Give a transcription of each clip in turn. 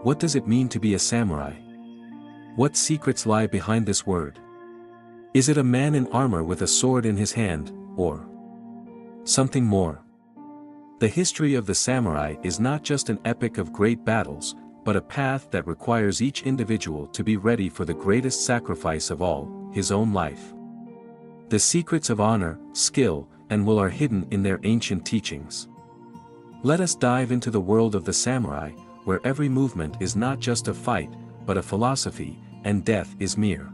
What does it mean to be a samurai? What secrets lie behind this word? Is it a man in armor with a sword in his hand, or something more? The history of the samurai is not just an epic of great battles, but a path that requires each individual to be ready for the greatest sacrifice of all, his own life. The secrets of honor, skill, and will are hidden in their ancient teachings. Let us dive into the world of the samurai, where every movement is not just a fight, but a philosophy, and death is mere.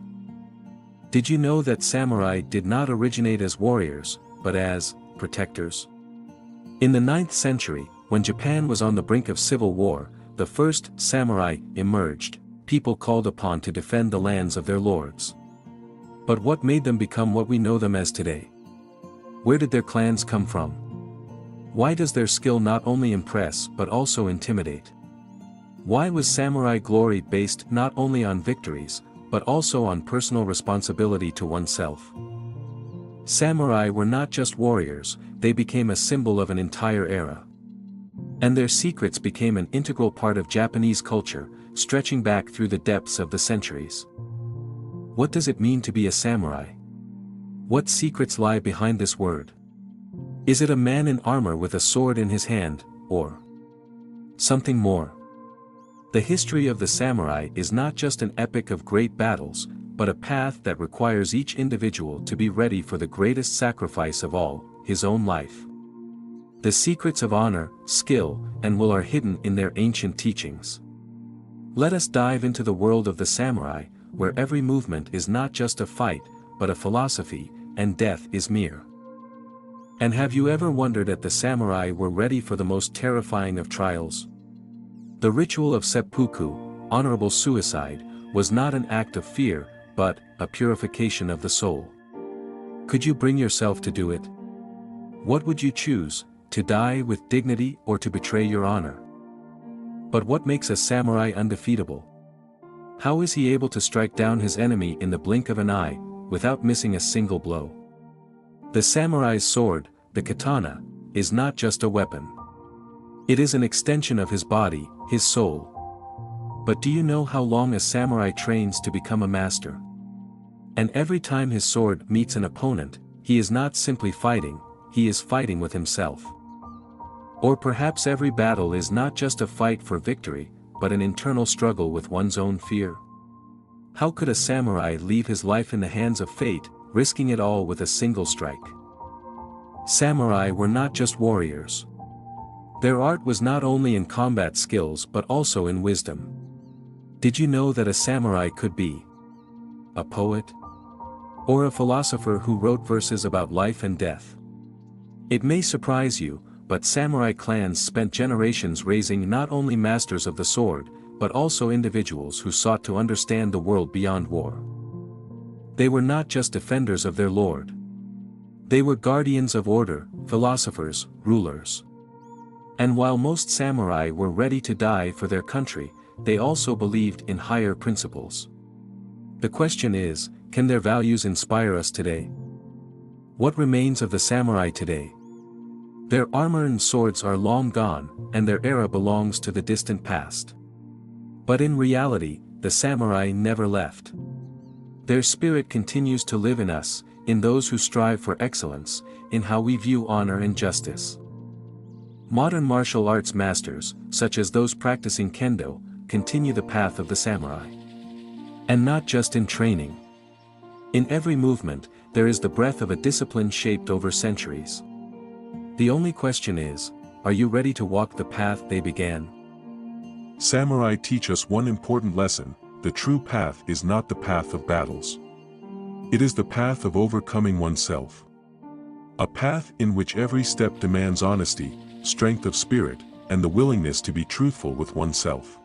Did you know that samurai did not originate as warriors, but as protectors? In the 9th century, when Japan was on the brink of civil war, the first samurai emerged, people called upon to defend the lands of their lords. But what made them become what we know them as today? Where did their clans come from? Why does their skill not only impress but also intimidate? Why was samurai glory based not only on victories, but also on personal responsibility to oneself? Samurai were not just warriors, they became a symbol of an entire era. And their secrets became an integral part of Japanese culture, stretching back through the depths of the centuries. What does it mean to be a samurai? What secrets lie behind this word? Is it a man in armor with a sword in his hand, or something more? The history of the samurai is not just an epic of great battles, but a path that requires each individual to be ready for the greatest sacrifice of all, his own life. The secrets of honor, skill, and will are hidden in their ancient teachings. Let us dive into the world of the samurai, where every movement is not just a fight, but a philosophy, and death is mere. And have you ever wondered if the samurai were ready for the most terrifying of trials? The ritual of seppuku, honorable suicide, was not an act of fear, but a purification of the soul. Could you bring yourself to do it? What would you choose, to die with dignity or to betray your honor? But what makes a samurai undefeatable? How is he able to strike down his enemy in the blink of an eye, without missing a single blow? The samurai's sword, the katana, is not just a weapon. It is an extension of his body, his soul. But do you know how long a samurai trains to become a master? And every time his sword meets an opponent, he is not simply fighting, he is fighting with himself. Or perhaps every battle is not just a fight for victory, but an internal struggle with one's own fear. How could a samurai leave his life in the hands of fate, risking it all with a single strike? Samurai were not just warriors. Their art was not only in combat skills but also in wisdom. Did you know that a samurai could be a poet? Or a philosopher who wrote verses about life and death? It may surprise you, but samurai clans spent generations raising not only masters of the sword, but also individuals who sought to understand the world beyond war. They were not just defenders of their lord. They were guardians of order, philosophers, rulers. And while most samurai were ready to die for their country, they also believed in higher principles. The question is, can their values inspire us today? What remains of the samurai today? Their armor and swords are long gone, and their era belongs to the distant past. But in reality, the samurai never left. Their spirit continues to live in us, in those who strive for excellence, in how we view honor and justice. Modern martial arts masters, such as those practicing kendo, continue the path of the samurai. And not just in training. In every movement, there is the breath of a discipline shaped over centuries. The only question is, are you ready to walk the path they began? Samurai teach us one important lesson: the true path is not the path of battles. It is the path of overcoming oneself. A path in which every step demands honesty, strength of spirit, and the willingness to be truthful with oneself.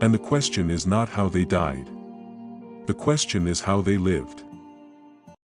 And the question is not how they died. The question is how they lived.